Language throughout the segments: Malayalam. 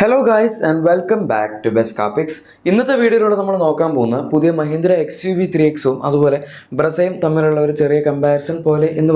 Hello guys and welcome back to best കാപ്പിക്സ്. ഇന്നത്തെ വീഡിയോയിലൂടെ നമ്മൾ നോക്കാൻ പോകുന്ന പുതിയ മഹീന്ദ്ര XUV3Xും അതുപോലെ ബ്രസയും തമ്മിലുള്ള ഒരു ചെറിയ കമ്പാരിസൺ പോലെ എന്ന്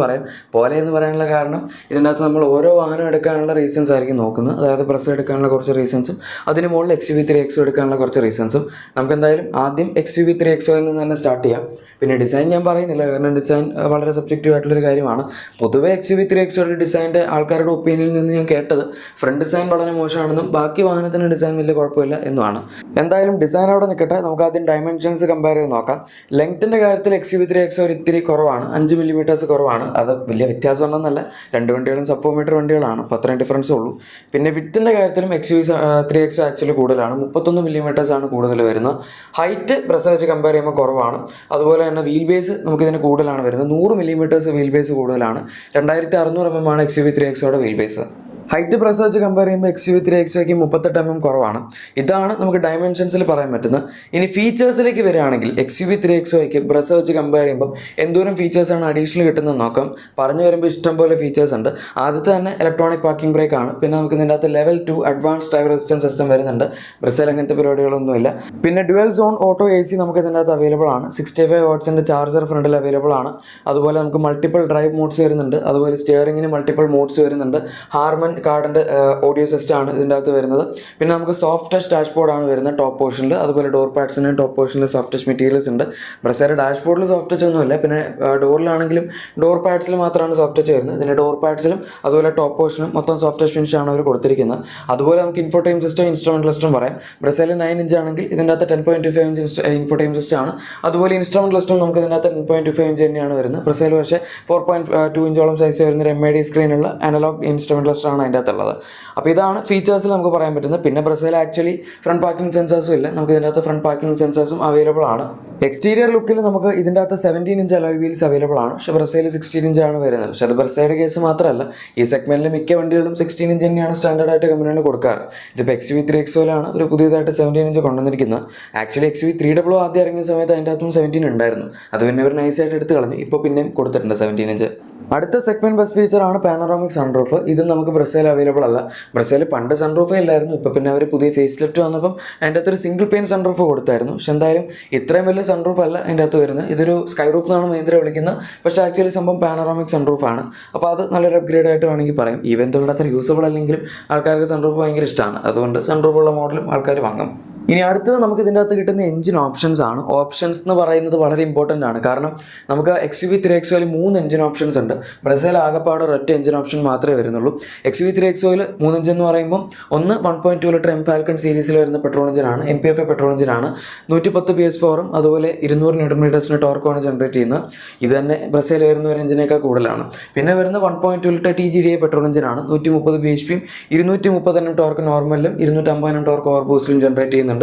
പറയാനുള്ള കാരണം ഇതിനകത്ത് നമ്മൾ ഓരോ വാഹനം എടുക്കാനുള്ള റീസൺസ് ആയിരിക്കും നോക്കുന്നത്. അതായത് ബ്രസ എടുക്കാനുള്ള കുറച്ച് റീസൺസും അതിന് മുകളിൽ XUV3Xും എടുക്കാനുള്ള കുറച്ച് റീസൺസും. നമുക്ക് എന്തായാലും ആദ്യം XUV3Xയിൽ നിന്ന് തന്നെ സ്റ്റാർട്ട് ചെയ്യാം. പിന്നെ ഡിസൈൻ ഞാൻ പറയുന്നില്ല, കാരണം ഡിസൈൻ വളരെ സബ്ജക്റ്റീവ് ആയിട്ടുള്ളൊരു കാര്യമാണ്. പൊതുവേ XUV3Xയുടെ ഡിസൈൻ്റെ ആൾക്കാരുടെ ഒപ്പീനിയനിൽ നിന്ന് ഞാൻ കേട്ടത് ഫ്രണ്ട് ഡിസൈൻ വളരെ മോശമാണെന്നും ബാക്കി വാഹനത്തിൻ്റെ ഡിസൈൻ വലിയ കുഴപ്പമില്ല എന്നുമാണ്. എന്തായാലും ഡിസൈൻ അവിടെ നിൽക്കട്ടെ, നമുക്ക് ആദ്യം ഡയമെൻഷൻസ് കമ്പയർ ചെയ്ത് നോക്കാം. ലെങ്ത്തിൻ്റെ കാര്യത്തിൽ XUV3X ഒരു ഇത്തിരി കുറവാണ്, 5 മില്ലിമീറ്റേഴ്സ് കുറവാണ്. അത് വലിയ വ്യത്യാസം ഉണ്ടെന്നല്ല, രണ്ട് വണ്ടികളും സബ് 4 മീറ്റർ വണ്ടികളാണ്, അപ്പോൾ അത്രയും ഡിഫറൻസ് ഉള്ളൂ. പിന്നെ വിത്തിൻ്റെ കാര്യത്തിലും XUV3X ആക്ച്വലി കൂടുതലാണ്, 31 മില്ലിമീറ്റേഴ്സ് ആണ് കൂടുതൽ വരുന്നത്. ഹൈറ്റ് ബ്രസ വെച്ച് കമ്പയർ ചെയ്യുമ്പോൾ കുറവാണ്. അതുപോലെ തന്നെ വീൽ ബേസ് നമുക്കിതിന് കൂടുതലാണ് വരുന്നത്, 100 മില്ലിമീറ്റേഴ്സ് വീൽ ബേസ് കൂടുതലാണ്. 2600 mm ആണ് XUV3Xയുടെ വീൽ ബേസ്. ഹൈറ്റ് ബ്രസ വെച്ച് കമ്പയർ ചെയ്യുമ്പോൾ XUV3Xയ്ക്ക് 38 mm കുറവാണ്. ഇതാണ് നമുക്ക് ഡയമെൻഷൻസിൽ പറയാൻ പറ്റുന്നത്. ഇനി ഫീച്ചേഴ്സിലേക്ക് വരികയാണെങ്കിൽ XUV3Xയ്ക്ക് ബ്രസ വെച്ച് കമ്പയർ ചെയ്യുമ്പോൾ എന്തോരം ഫീച്ചേഴ്സാണ് അഡീഷണൽ കിട്ടുന്നത് നോക്കാം. പറഞ്ഞു വരുമ്പോൾ ഇഷ്ടംപോലെ ഫീച്ചേഴ്സ് ഉണ്ട്. ആദ്യത്തെ തന്നെ ഇലക്ട്രോണിക് പാർക്കിംഗ് ബ്രേക്ക് ആണ്. പിന്നെ നമുക്ക് ഇതിൻ്റെ അകത്ത് level 2 advance driver assistance system വരുന്നുണ്ട്. ബ്രസയിൽ അങ്ങനത്തെ പരിപാടികളൊന്നുമില്ല. പിന്നെ ഡ്യുവൽ സോൺ ഓട്ടോ AC നമുക്ക് ഇതിൻ്റെ അകത്ത് അവൈലബിൾ ആണ്. 65 വാട്ട്സിൻ്റെ ചാർജർ ഫ്രണ്ടിൽ അവൈലബിൾ ആണ്. അതുപോലെ നമുക്ക് മൾട്ടിപ്പിൾ ഡ്രൈവ് മോഡ്സ് വരുന്നുണ്ട്. അതുപോലെ സ്റ്റിയറിംഗിന് മൾട്ടിപ്പിൾ മോഡ്സ് വരുന്നുണ്ട്. ഹാർമൻ കാർഡിൻ്റെ ഓഡിയോ സിസ്റ്റം ആണ് ഇതിൻ്റെ അകത്ത് വരുന്നത്. പിന്നെ നമുക്ക് സോഫ്റ്റ് ടച്ച് ഡാഷ്ബോർഡാണ് വരുന്നത് ടോപ്പ് പോർഷനിൽ. അതുപോലെ ഡോർ പാഡ്സിന് ടോപ്പ് പോർഷനിൽ സോഫ്റ്റ് ടച്ച് മെറ്റീരിയൽസ് ഉണ്ട്. ബ്രസയുടെ ഡാഷ്ബോർഡിൽ സോഫ്റ്റ് ടച്ച് ഒന്നുമില്ല. പിന്നെ ഡോറിലാണെങ്കിലും ഡോർ പാഡ്സിൽ മാത്രമാണ് സോഫ്റ്റ് ടച്ച് വരുന്നത്. ഇതിൻ്റെ ഡോർ പാഡ്സിലും അതുപോലെ ടോപ്പ് പോർഷനും മൊത്തം സോഫ്റ്റ് ടച്ച് ഫിനിഷാണ് അവർ കൊടുത്തിരിക്കുന്നത്. അതുപോലെ നമുക്ക് ഇൻഫോടൈം സിസ്റ്റം ഇൻസ്ട്രുമെൻറ്റ് ലിസ്റ്റും പറയാം. ബ്രസയിൽ 9 ഇഞ്ച് ആണെങ്കിൽ ഇതിൻ്റെ അകത്ത് 10.25 ഇഞ്ച് ഇൻഫോടൈം സിസ്റ്റം ആണ്. അതുപോലെ ഇൻസ്ട്രുമെൻറ്റ് ലിസ്റ്റും നമുക്ക് ഇതിൻ്റെ അകത്ത് 10.25 ഇഞ്ച് തന്നെയാണ് വരുന്നത്. ബ്രസയിൽ പക്ഷേ 4.2 ഇഞ്ചോളം സൈസ് വരുന്ന MID സ്ക്രീനുള്ള അനലോഗ് ഇൻസ്ട്രുമെൻറ്റ് ലിസ്റ്റ് ആണ് അതിൻ്റെ അകത്തുള്ളത്. അപ്പോൾ ഇതാണ് ഫീച്ചേഴ്സിൽ നമുക്ക് പറയാൻ പറ്റുന്നത്. പിന്നെ ബ്രസയിൽ ആക്ച്വലി ഫ്രണ്ട് പാർക്കിംഗ് സെൻസേഴ്സും ഇല്ല, നമുക്ക് ഇതിൻ്റെ അകത്ത് ഫ്രണ്ട് പാർക്കിംഗ് സെൻസേഴ്സും അവൈലബിൾ ആണ്. എക്സ്റ്റീരിയർ ലുക്കിൽ നമുക്ക് ഇതിൻ്റെ അകത്ത് 17 ഇഞ്ച് അലോയ് വീൽസ് അവൈലബിൾ ആണ്. പക്ഷേ ബ്രസയിൽ 16 ഇഞ്ചാണ് വരുന്നത്. പക്ഷേ അത് ബ്രസയുടെ കേസ് മാത്രമല്ല, ഈ സെഗ്മെൻറ്റിൽ മിക്ക വണ്ടികളും 16 ഇഞ്ച് തന്നെയാണ് സ്റ്റാൻഡേർഡ് ആയിട്ട് കമ്പനികൾ കൊടുക്കാറ്. ഇതിപ്പോൾ XUV3Xയിലാണ് ഒരു പുതിയതായിട്ട് 17 ഇഞ്ച് കൊണ്ടുവന്നിരിക്കുന്നത്. ആക്ച്വലി XUV300 ആദ്യം ഇറങ്ങിയ സമയത്ത് അതിൻ്റെ അകത്തും 17 ഉണ്ടായിരുന്നു. അത് പിന്നെ അവർ നൈസായിട്ട് എടുത്ത് കളഞ്ഞു. ഇപ്പോൾ പിന്നെയും കൊടുത്തിട്ടുണ്ട് 17 ഇഞ്ച്. അടുത്ത സെഗ്മെൻറ്റ് ബസ് ഫീച്ചറാണ് പാനോറാമിക് സൺറൂഫ്. ഇത് നമുക്ക് ബ്രസയിൽ അവൈലബിൾ അല്ല. ബ്രസയിൽ പണ്ട് സൺറൂഫേ ഇല്ലായിരുന്നു. ഇപ്പോൾ പിന്നെ അവർ പുതിയ ഫേസ് ലിഫ്റ്റ് വന്നപ്പം അതിൻ്റെ അകത്തൊരു സിംഗിൾ പെയിൻ സൺറൂഫ് കൊടുത്തായിരുന്നു. പക്ഷെ എന്തായാലും ഇത്രയും വലിയ സൺറൂഫ് അല്ല അതിൻ്റെ അകത്ത് വരുന്നത്. ഇതൊരു സ്കൈ റൂഫ് എന്നാണ് മഹീന്ദ്ര വിളിക്കുന്നത്. പക്ഷേ ആക്ച്വലി സംഭവം പാനോറാമിക് സൺറൂഫാണ്. അപ്പോൾ അത് നല്ലൊരു അപ്ഗ്രേഡ് ആയിട്ട് വേണമെങ്കിൽ പറയാം. ഈവൻ തോടെ അത്ര യൂസബിൾ അല്ലെങ്കിലും ആൾക്കാർക്ക് സൺറൂഫ് ഭയങ്കര ഇഷ്ടമാണ്. അതുകൊണ്ട് സൺറൂഫുള്ള മോഡലും ആൾക്കാർ വാങ്ങും. ഇനി അടുത്തത് നമുക്ക് ഇതിൻ്റെ അകത്ത് കിട്ടുന്ന എഞ്ചിൻ ഓപ്ഷൻസ് ആണ്. ഓപ്ഷൻസ് എന്ന് പറയുന്നത് വളരെ ഇമ്പോർട്ടൻ്റ് ആണ്. കാരണം നമുക്ക് XUV3Xയിൽ 3 എഞ്ചിൻ ഓപ്ഷൻസ് ഉണ്ട്. ബ്രസയിൽ ആകെപ്പാട് ഒരൊറ്റ എഞ്ചിൻ ഓപ്ഷൻ മാത്രമേ വരുന്നുള്ളൂ. XUV3Xയിൽ 3 എഞ്ചിൻ എന്ന് പറയുമ്പോൾ ഒന്ന് 1.2 ലിറ്റർ M-Falcon സീരീസിൽ വരുന്ന പെട്രോൾ എഞ്ചിനാണ്, MPFA പെട്രോൾ എഞ്ചിനാണ്. 110 PS4 അതുപോലെ 200 Nm ടോർക്കുമാണ് ജനറേറ്റ് ചെയ്യുന്നത്. ഇത് തന്നെ ബ്രസയിൽ വരുന്ന ഒരു എഞ്ചിനേക്കാൾ കൂടുതലാണ്. പിന്നെ വരുന്ന 1.2 ലിറ്റർ TGDI പെട്രോൾ എഞ്ചിനാണ്. 130 bhp 230 Nm ടോർക്ക് നോർമലിലും 250 Nm ടോർക്ക് ഓവർ ബൂസ്റ്റിലും ജനറേറ്റ് ചെയ്യുന്നുണ്ട്.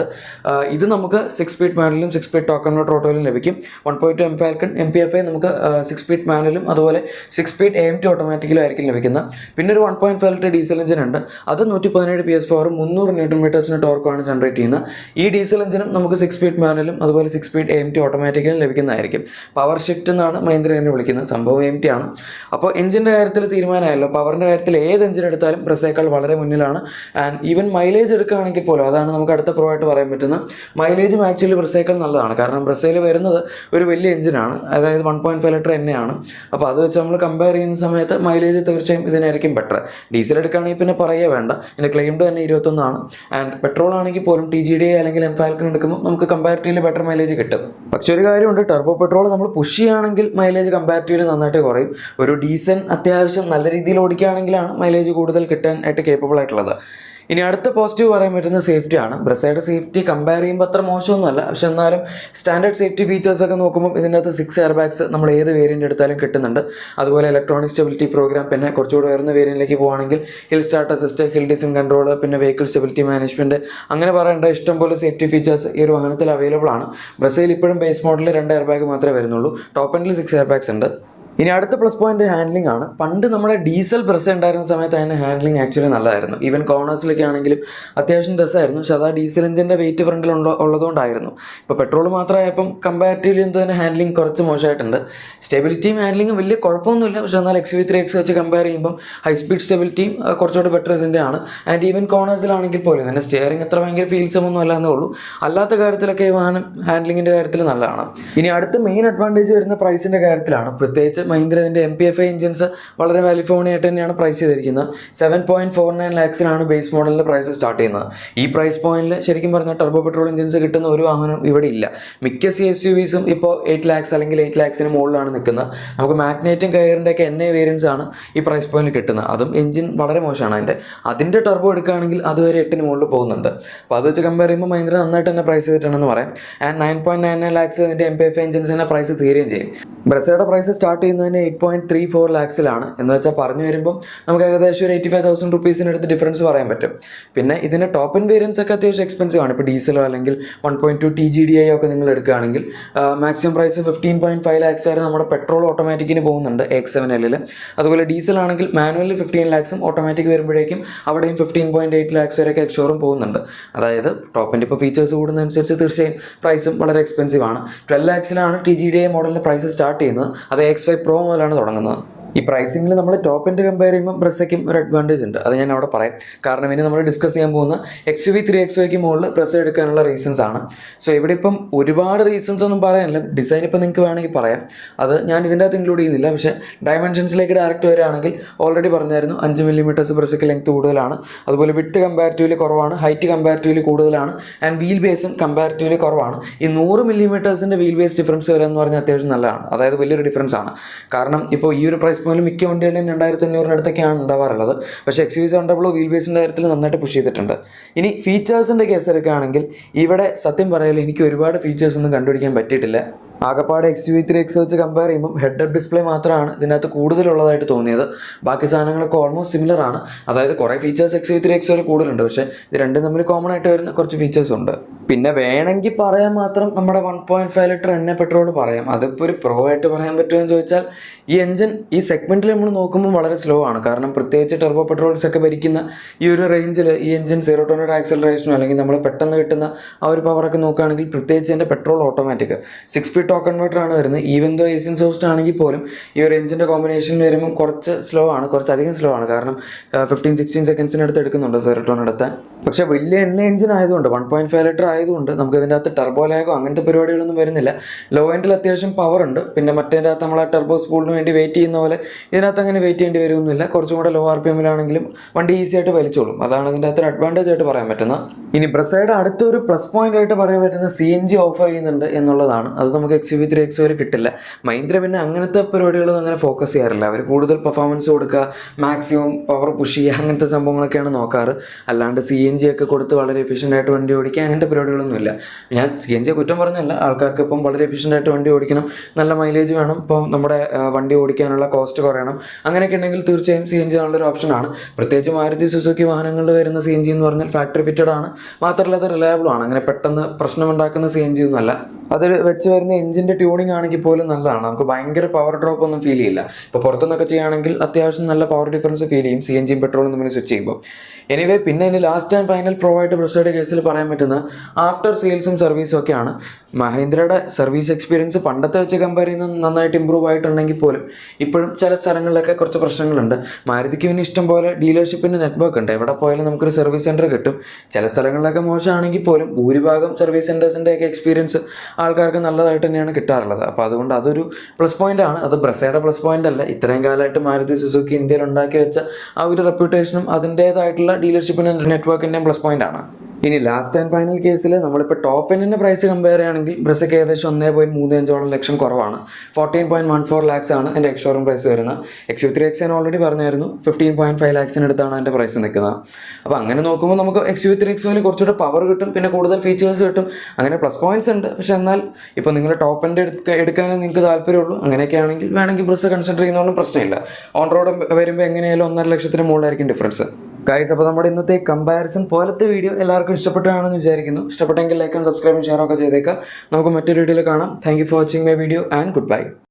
ഇത് നമുക്ക് 6 സ്പീഡ് മാനുവലും 6 സ്പീഡ് ടോക്കൺ കൺട്രോൾ ഓട്ടോയിലും ലഭിക്കും. 1.2 M-Falcon MPFA നമുക്ക് 6 സ്പീഡ് മാനുവലും അതുപോലെ 6 സ്പീഡ് AMT ഓട്ടോമാറ്റിക്കലും ആയിരിക്കും ലഭിക്കുന്നത്. പിന്നെ ഒരു 1.5 ലിറ്റർ ഡീസൽ എഞ്ചിൻ ഉണ്ട്. അത് 117 PS4 300 Nm ടോർക്കാണ് ജനറേറ്റ് ചെയ്യുന്നത്. ഈ ഡീസൽ എഞ്ചിനും നമുക്ക് 6 സ്പീഡ് മാനുവലും അതുപോലെ 6 സ്പീഡ് AMT ഓട്ടോമാറ്റിക്കലും ലഭിക്കുന്നതായിരിക്കും. പവർ ഷിഫ്റ്റ് എന്നാണ് മഹീന്ദ്ര എന്നെ വിളിക്കുന്നത്. സംഭവം AMT ആണ്. അപ്പോൾ എഞ്ചിൻ്റെ കാര്യത്തിൽ തീരുമാനമായല്ലോ. പവറിൻ്റെ കാര്യത്തിൽ ഏത് എഞ്ചിൻ എടുത്താലും ബ്രസയേക്കാൾ വളരെ മുന്നിലാണ്. ആൻഡ് ഈവൻ മൈലേജ് എടുക്കുകയാണെങ്കിൽ പോലും അതാണ് നമുക്ക് അടുത്ത പ്രോ പറയാൻ പറ്റുന്ന മൈലേജും ആക്ച്വലി ബ്രസയേക്കാൾ നല്ലതാണ്. കാരണം ബ്രസയിൽ വരുന്നത് ഒരു വലിയ എഞ്ചിനാണ്, അതായത് 1.5 ലിറ്റർ എണ്ണയാണ്. അപ്പോൾ അത് വെച്ച് നമ്മൾ കമ്പയർ ചെയ്യുന്ന സമയത്ത് മൈലേജ് തീർച്ചയായും ഇതിനായിരിക്കും ബെറ്റർ. ഡീസൽ എടുക്കുകയാണെങ്കിൽ പിന്നെ പറയുക വേണ്ട, ഇതിൻ്റെ ക്ലെയിംഡ് തന്നെ 21 ആണ്. ആൻഡ് പെട്രോൾ ആണെങ്കിൽ പോലും TGDI അല്ലെങ്കിൽ M-Falcon എടുക്കുമ്പോൾ നമുക്ക് കമ്പാരിറ്റീവ്ലി ബെറ്റർ മൈലേജ് കിട്ടും. പക്ഷേ ഒരു കാര്യമുണ്ട്, ടർബോ പെട്രോൾ നമ്മൾ പുഷ് ചെയ്യുകയാണെങ്കിൽ മൈലേജ് കമ്പാരിറ്റീവ്ലി നന്നായിട്ട് കുറയും. ഒരു ഡീസൽ അത്യാവശ്യം നല്ല രീതിയിൽ ഓടിക്കുകയാണെങ്കിലാണ് മൈലേജ് കൂടുതൽ കിട്ടാനായിട്ട് കേപ്പബിൾ ആയിട്ടുള്ളത്. ഇനി അടുത്ത പോസിറ്റീവ് പറയാൻ പറ്റുന്ന സേഫ്റ്റി ആണ്. ബ്രസയുടെ സേഫ്റ്റി കമ്പയർ ചെയ്യുമ്പോൾ അത്ര മോശമൊന്നുമല്ല. പക്ഷെ എന്നാലും സ്റ്റാൻഡേർഡ് സേഫ്റ്റി ഫീച്ചേഴ്സൊക്കെ നോക്കുമ്പോൾ ഇതിൻ്റെ അകത്ത് 6 എയർ ബാഗ്സ് നമ്മൾ ഏത് വേരിയൻ്റ് എടുത്താലും കിട്ടുന്നുണ്ട്. അതുപോലെ ഇലക്ട്രോണിക് സ്റ്റെബിലിറ്റി പ്രോഗ്രാം, പിന്നെ കുറച്ചുകൂടി ഉയർന്ന വേരിയൻറ്റിലേക്ക് പോകുകയാണെങ്കിൽ hill start assist, hill ഡിസിൻ control, പിന്നെ വെഹിക്കിൾ സ്റ്റെബിലിറ്റി മാനേജ്മെൻറ്റ്, അങ്ങനെ പറയേണ്ട ഇഷ്ടംപോലെ സേഫ്റ്റി ഫീച്ചേഴ്സ് ഈ ഒരു വാഹനത്തിൽ അവൈലബിൾ ആണ്. ബ്രസയിൽ ഇപ്പോഴും ബേസ് മോഡലിൽ 2 എയർ ബാഗ് മാത്രമേ വരുന്നുള്ളൂ. ടോപ്പ് എൻഡിൽ 6 എയർ ബാഗ്സ് ഉണ്ട്. ഇനി അടുത്ത പ്ലസ് പോയിന്റ് ഹാൻഡ്ലിംഗ് ആണ്. പണ്ട് നമ്മുടെ ഡീസൽ ബ്രസ ഉണ്ടായിരുന്ന സമയത്ത് അതിൻ്റെ ഹാൻഡ്ലിംഗ് ആക്ച്വലി നല്ലതായിരുന്നു. ഈവൻ കോർണേഴ്സിലൊക്കെ ആണെങ്കിലും അത്യാവശ്യം രസമായിരുന്നു. പക്ഷേ അത് ആ ഡീസൽ എഞ്ചിൻ്റെ വെയിറ്റ് ഫ്രണ്ടിൽ ഉള്ളതുകൊണ്ടായിരുന്നു. ഇപ്പോൾ പെട്രോൾ മാത്രമായപ്പം കമ്പാരിറ്റീവ്ലി തന്നെ ഹാൻഡ്ലിംഗ് കുറച്ച് മോശമായിട്ടുണ്ട്. സ്റ്റെബിലിറ്റിയും ഹാൻഡ്ലിംഗും വലിയ കുഴപ്പമൊന്നുമില്ല. പക്ഷേ എന്നാൽ XUV3X വെച്ച് കമ്പയർ ചെയ്യുമ്പം ഹൈ സ്പീഡ് സ്റ്റെബിലിറ്റിയും കുറച്ചുകൂടി ബെറ്റർ ഇതിൻ്റെയാണ്. ആൻഡ് ഈവൻ കോർണേഴ്സിലാണെങ്കിൽ പോലും തന്നെ സ്റ്റിയറിംഗ് അത്ര ഭയങ്കര ഫീൽസമൊന്നും അല്ലാന്നേ ഉള്ളൂ. അല്ലാത്ത കാര്യത്തിലൊക്കെ ഈ വാഹനം ഹാൻഡ്ലിങ്ങിൻ്റെ കാര്യത്തിൽ നല്ലതാണ്. ഇനി അടുത്ത മെയിൻ അഡ്വാൻറ്റേജ് വരുന്ന പ്രൈസിൻ്റെ കാര്യത്തിലാണ്. പ്രത്യേകിച്ച് മഹീന്ദ്രൻ്റെ MPFI എഞ്ചിൻസ് വളരെ വാല്യൂഫോണിയായിട്ട് തന്നെയാണ് പ്രൈസ് ചെയ്തിരിക്കുന്നത്. 7.49 lakhs ബേസ് മോഡലിൻ്റെ പ്രൈസ് സ്റ്റാർട്ട് ചെയ്യുന്നത്. ഈ പ്രൈസ് പോയിന്റിൽ ശരിക്കും പറഞ്ഞാൽ ടർബോ പെട്രോൾ എഞ്ചിൻസ് കിട്ടുന്ന ഒരു വാഹനം ഇവിടെ ഇല്ല. മിക്ക CSUVസും ഇപ്പോൾ 8 lakhs അല്ലെങ്കിൽ 8 lakhsന് മുകളിലാണ് നിൽക്കുന്നത്. നമുക്ക് മാഗ്നൈറ്റും കയറിൻ്റെ ഒക്കെ NA വേരിയൻസ് ആണ് ഈ പ്രൈസ് പോയിന്റിൽ കിട്ടുന്നത്. അതും എഞ്ചിൻ വളരെ മോശമാണ്. അതിൻ്റെ ടർബോ എടുക്കുകയാണെങ്കിൽ അതുവരെ 8ന് മുകളിൽ പോകുന്നുണ്ട്. അപ്പോൾ അത് വെച്ച് കമ്പയർ ചെയ്യുമ്പോൾ മഹീന്ദ്ര നന്നായിട്ട് തന്നെ പ്രൈസ് ചെയ്തിട്ടുണ്ടെന്ന് പറയാം. ആൻഡ് 9.99 lakhs അതിൻ്റെ MPFI എഞ്ചിൻസിൻ്റെ പ്രൈസ് തീരുകയും ചെയ്യും. ബ്രസയുടെ പ്രൈസ് സ്റ്റാർട്ട് ചെയ്യുന്നതിന് 8.34 lakhs എന്ന് വെച്ചാൽ പറഞ്ഞു വരുമ്പോൾ നമുക്ക് ഏകദേശം ഒരു 85,000 rupees ഡിഫറൻസ് പറയാൻ പറ്റും. പിന്നെ ഇതിൻ്റെ ടോപ്പ് എൻഡ് വേരിയൻസ് ഒക്കെ അത്യാവശ്യം എക്സ്പെൻസീവ് ആണ്. ഇപ്പോൾ ഡീസലോ അല്ലെങ്കിൽ 1.2 TGDI ഒക്കെ നിങ്ങൾ എടുക്കുകയാണെങ്കിൽ മാക്സിമം പ്രൈസ് 15.5 lakhs വരെ നമ്മുടെ പെട്രോൾ ഓട്ടോമാറ്റിക്കിന് പോകുന്നുണ്ട് X7L. അതുപോലെ ഡീസൽ ആണെങ്കിൽ മാനുവലിൽ 15 lakhs ഓട്ടോമാറ്റിക് വരുമ്പോഴേക്കും അവിടെയും 15.8 lakhs വരെയൊക്കെ എക്സ്ഷോറും പോകുന്നുണ്ട്. അതായത് ടോപ്പിൻ്റെ ഇപ്പോൾ ഫീച്ചേഴ്സ് കൂടുന്നതനുസരിച്ച് തീർച്ചയായും പ്രൈസും വളരെ എക്സ്പെൻസീവ് ആണ്. 12 lakhs TGDI മോഡലിൻ്റെ പ്രൈസ് സ്റ്റാർട്ട് ചെയ്യുന്നത്. അത് X5 Pro മുതലാണ് തുടങ്ങുന്നത്. ഈ പ്രൈസിങ്ങിൽ നമ്മൾ ടോപ്പ് എൻഡ് കമ്പയർ ചെയ്യുമ്പോൾ ബ്രസയ്ക്കും ഒരു അഡ്വാൻറ്റേജ് ഉണ്ട്. അത് ഞാൻ അവിടെ പറയാം. കാരണം ഇനി നമ്മൾ ഡിസ്കസ് ചെയ്യാൻ പോകുന്ന XUV3XYക്ക് മുകളിൽ ബ്രസ എടുക്കാനുള്ള റീസൺസ് ആണ്. സോ ഇവിടെ ഇപ്പം ഒരുപാട് റീസൺസ് ഒന്നും പറയാനില്ല. ഡിസൈൻ ഇപ്പം നിങ്ങൾക്ക് വേണമെങ്കിൽ പറയാം. അത് ഞാൻ ഇതിൻ്റെ അകത്ത് ഇൻക്ലൂഡ് ചെയ്യുന്നില്ല. പക്ഷേ ഡയമെൻഷൻസിലേക്ക് ഡയറക്റ്റ് വരികയാണെങ്കിൽ ഓൾറെഡി പറഞ്ഞായിരുന്നു 5 mm ബ്രസയ്ക്ക് ലെങ്ത് കൂടുതലാണ്. അതുപോലെ വിട്ട് കമ്പാരിറ്റീവ്ലി കുറവാണ്. ഹൈറ്റ് കമ്പാരിറ്റീവ്ലി കൂടുതലാണ്. ആൻഡ് വീൽ ബേസും കമ്പാരിറ്റീവ്ലി കുറവാണ്. ഈ 100 mm വീൽ ബേസ് ഡിഫറൻസ് വരിക എന്ന് പറഞ്ഞാൽ അത്യാവശ്യം നല്ലതാണ്. അതായത് വലിയൊരു ഡിഫറൻസ് ആണ്. കാരണം ഇപ്പോൾ ഈ ഒരു പ്രൈസ് പോലും മിക്ക വണ്ടികളിലും 2500 ഉണ്ടാവാറുള്ളത്. പക്ഷേ XUV700 വീൽ ബേസിൻ്റെ കാര്യത്തിൽ നന്നായിട്ട് പുഷ് ചെയ്തിട്ടുണ്ട്. ഇനി ഫീച്ചേഴ്സിൻ്റെ കേസ് എടുക്കുകയാണെങ്കിൽ ഇവിടെ സത്യം പറയാൻ എനിക്ക് ഒരുപാട് ഫീച്ചേഴ്സ് ഒന്നും കണ്ടുപിടിക്കാൻ പറ്റിയിട്ടില്ല. ആകപ്പാട് XUV3X വെച്ച് കമ്പയർ ചെയ്യുമ്പോൾ ഹെഡ് അപ്പ് ഡിസ്പ്ലേ മാത്രമാണ് ഇതിനകത്ത് കൂടുതലുള്ളതായിട്ട് തോന്നിയത്. ബാക്കി സാധനങ്ങളൊക്കെ ഓൾമോസ്റ്റ് സിമിലർ ആണ്. അതായത് കുറേ ഫീച്ചേഴ്സ് XUV3X വരെ കൂടുതലുണ്ട്. പക്ഷേ ഇത് രണ്ടും തമ്മിൽ കോമൺ ആയിട്ട് വരുന്ന കുറച്ച് ഫീച്ചേഴ്സ് ഉണ്ട്. പിന്നെ വേണമെങ്കിൽ പറയാൻ മാത്രം നമ്മുടെ 1.5 ലിറ്റർ NA പെട്രോൾ പറയാം. അതിപ്പോൾ ഒരു പ്രോ ആയിട്ട് പറയാൻ പറ്റുമെന്ന് ചോദിച്ചാൽ ഈ എഞ്ചിൻ ഈ സെഗ്മെൻറ്റിൽ നമ്മൾ നോക്കുമ്പോൾ വളരെ സ്ലോ ആണ്. കാരണം പ്രത്യേകിച്ച് ടർബോ പെട്രോൾസ് ഒക്കെ ഭരിക്കുന്ന ഈ ഒരു റേഞ്ചിൽ ഈ എഞ്ചിൻ 0 to 100 ആക്സലറേഷനോ അല്ലെങ്കിൽ നമ്മൾ പെട്ടെന്ന് കിട്ടുന്ന ആ ഒരു പവറൊക്കെ നോക്കുകയാണെങ്കിൽ പ്രത്യേകിച്ച് എൻ്റെ petrol automatic 6 speed talk converter ആണ് വരുന്നത്. ഈവൻ ദോ AC എക്സോസ്റ്റ് ആണെങ്കിൽ പോലും ഈ ഒരു എഞ്ചിൻ്റെ കോമ്പിനേഷൻ വരുമ്പോൾ കുറച്ച് സ്ലോ ആണ്. കുറച്ചധികം സ്ലോ ആണ്. കാരണം 15-16 സെക്കൻഡ്സിനടുത്ത് എടുക്കുന്നുണ്ട് 0 to 100 എത്താൻ. പക്ഷേ വലിയ എഞ്ചിൻ ആയതുകൊണ്ട് 1.5 ലിറ്റർ ആയതുകൊണ്ട് നമുക്ക് ഇതിൻ്റെ അകത്ത് ടർബോ ലാഗോ അങ്ങനത്തെ പരിപാടികളൊന്നും വരുന്നില്ല. ലോ എൻഡിൽ അത്യാവശ്യം പവർ ഉണ്ട്. പിന്നെ മറ്റേതിൻ്റെ അകത്ത് നമ്മൾ ആ ടർബോ സ്പൂളിന് വേണ്ടി വെയിറ്റ് ചെയ്യുന്ന പോലെ ഇതിനകത്ത് അങ്ങനെ വെയിറ്റ് ചെയ്യേണ്ടി വരുമൊന്നുമില്ല. കുറച്ചും കൂടെ ലോ RPM-ലാണെങ്കിലും വണ്ടി ഈസി ആയിട്ട് വലിച്ചോളും. അതാണ് ഇതിൻ്റെ അകത്തൊരു അഡ്വാൻറ്റേജ് ആയിട്ട് പറയാൻ പറ്റുന്നത്. ഇനി ബ്രസയുടെ അടുത്തൊരു പ്ലസ് പോയിന്റ് ആയിട്ട് പറയാൻ പറ്റുന്ന CNG ഓഫർ ചെയ്യുന്നുണ്ട് എന്നുള്ളതാണ്. അത് നമുക്ക് XUV3X വരെ കിട്ടില്ല. മഹീന്ദ്ര പിന്നെ അങ്ങനത്തെ പരിപാടികളൊന്നും അങ്ങനെ ഫോക്കസ് ചെയ്യാറില്ല. അവർ കൂടുതൽ പെർഫോമൻസ് കൊടുക്കുക, മാക്സിമം പവർ പുഷ് ചെയ്യുക, അങ്ങനത്തെ സംഭവങ്ങളൊക്കെയാണ് നോക്കാറ്. അല്ലാണ്ട് CNG ഒക്കെ കൊടുത്ത് വളരെ എഫിഷ്യൻ്റ് ആയിട്ട് വണ്ടി ഓടിക്കുക അങ്ങനത്തെ പരിപാടികളൊന്നുമില്ല. ഞാൻ CNG കുറ്റം പറഞ്ഞല്ല. ആൾക്കാർക്ക് ഇപ്പം വളരെ എഫിഷ്യൻ്റ് ആയിട്ട് വണ്ടി ഓടിക്കണം, നല്ല മൈലേജ് വേണം, ഇപ്പം നമ്മുടെ വണ്ടി ഓടിക്കാനുള്ള കോസ്റ്റ് കുറയണം, അങ്ങനെയൊക്കെ ഉണ്ടെങ്കിൽ തീർച്ചയായും CNG നല്ലൊരു ഓപ്ഷനാണ്. പ്രത്യേകിച്ച് മാരുതി സുസുക്കി വാഹനങ്ങളിൽ വരുന്ന CNG എന്ന് പറഞ്ഞാൽ ഫാക്ടറി ഫിറ്റഡ് ആണ്. മാത്രമല്ല അത് റിലയബിൾ ആണ്. അങ്ങനെ പെട്ടെന്ന് പ്രശ്നമുണ്ടാക്കുന്ന CNG ഒന്നുമല്ല. അത് വെച്ച് വരുന്ന എഞ്ചിൻ്റെ ട്യൂണിംഗ് ആണെങ്കിൽ പോലും നല്ലതാണ്. നമുക്ക് ഭയങ്കര പവർ ഡ്രോപ്പ് ഒന്നും ഫീൽ ചെയ്യില്ല. ഇപ്പോൾ പുറത്തുനിന്നൊക്കെ ചെയ്യുകയാണെങ്കിൽ അത്യാവശ്യം നല്ല പവർ ഡിഫറൻസ് ഫീൽ ചെയ്യും CNGയും പെട്രോളും തമ്മിൽ സ്വിച്ച് ചെയ്യുമ്പോൾ. എനിവേ പിന്നെ ഇനി ലാസ്റ്റ് ആൻഡ് ഫൈനൽ പ്രോ ആയിട്ട് ബ്രസയുടെ കേസിൽ പറയാൻ പറ്റുന്ന ആഫ്റ്റർ സെയിൽസും സർവീസും ഒക്കെയാണ്. മഹീന്ദ്രയുടെ സർവീസ് എക്സ്പീരിയൻസ് പണ്ടത്തെ വെച്ച് കമ്പയർ ചെയ്യുന്നത് നന്നായിട്ട് ഇമ്പ്രൂവ് ആയിട്ടുണ്ടെങ്കിൽ പോലും ഇപ്പോഴും ചില സ്ഥലങ്ങളിലൊക്കെ കുറച്ച് പ്രശ്നങ്ങളുണ്ട്. മാരുതിക്ക് പിന്നെ ഇഷ്ടം പോലെ ഡീലർഷിപ്പിൻ്റെ നെറ്റ്വർക്ക് ഉണ്ട്. എവിടെ പോയാലും നമുക്കൊരു സർവീസ് സെൻറ്റർ കിട്ടും. ചില സ്ഥലങ്ങളിലൊക്കെ മോശമാണെങ്കിൽ പോലും ഭൂരിഭാഗം സർവീസ് സെൻറ്റേഴ്സിൻ്റെയൊക്കെ എക്സ്പീരിയൻസ് ആൾക്കാർക്ക് നല്ലതായിട്ട് തന്നെയാണ് കിട്ടാറുള്ളത്. അപ്പോൾ അതുകൊണ്ട് അതൊരു പ്ലസ് പോയിൻ്റ് ആണ്. അത് ബ്രസയുടെ പ്ലസ് പോയിൻ്റ് അല്ല. ഇത്രയും കാലമായിട്ട് മാരുതി സുസുക്കി ഇന്ത്യയിൽ ഉണ്ടാക്കി വെച്ച ആ ഒരു റെപ്യൂട്ടേഷനും അതിൻ്റേതായിട്ടുള്ള ഡീലർഷിപ്പിൻ്റെ നെറ്റ്വർക്കിൻ്റെയും പ്ലസ് പോയിൻ്റ് ആണ്. ഇനി ലാസ്റ്റ് ആൻഡ് ഫൈനൽ കേസിൽ നമ്മളിപ്പോൾ ടോപ്പ് എൻഡിൻ്റെ പ്രൈസ് കമ്പയർ ചെയ്യുകയാണെങ്കിൽ ബ്രസയ്ക്ക് ഏകദേശം 1.35 ലക്ഷം കുറവാണ്. 14.14 lakhs ആണ് എൻ്റെ എക്സ്ഷോറൂം പ്രൈസ് വരുന്നത്. XUV3X ഞാൻ ഓൾറെഡി പറഞ്ഞായിരുന്നു 15.5 lakhs അടുത്താണ് എൻ്റെ പ്രൈസ് നിൽക്കുന്നത്. അപ്പോൾ അങ്ങനെ നോക്കുമ്പോൾ നമുക്ക് XUV3X കുറച്ചുകൂടെ പവർ കിട്ടും, പിന്നെ കൂടുതൽ ഫീച്ചേഴ്സ് കിട്ടും. അങ്ങനെ പ്ലസ് പോയിന്റ്സ് ഉണ്ട്. പക്ഷേ എന്നാൽ ഇപ്പോൾ നിങ്ങൾ ടോപ്പ് എൻഡ് എടുക്കാനേ നിങ്ങൾക്ക് താല്പര്യമുള്ളൂ. അങ്ങനെയൊക്കെ ആണെങ്കിൽ വേണമെങ്കിൽ ബ്രസ കൺസിഡർ ചെയ്യുന്നതുകൊണ്ടും പ്രശ്നമില്ല. ഓൺ റോഡ് വരുമ്പോൾ എങ്ങനെയായാലും 1.5 ലക്ഷത്തിന് മുകളിലായിരിക്കും ഡിഫറൻസ്. ഗൈസ്, അപ്പോൾ നമ്മുടെ ഇന്നത്തെ കമ്പാരിസൺ പോലത്തെ വീഡിയോ എല്ലാവർക്കും ഇഷ്ടപ്പെട്ടാണെന്ന് വിചാരിക്കുന്നു. ഇഷ്ടപ്പെട്ടെങ്കിൽ ലൈക്കും സബ്സ്ക്രൈബും ഷെയറൊക്കെ ചെയ്തേക്കാം. നമുക്ക് മറ്റൊരു വീഡിയോയിൽ കാണാം. Thank you for watching my video and good bye.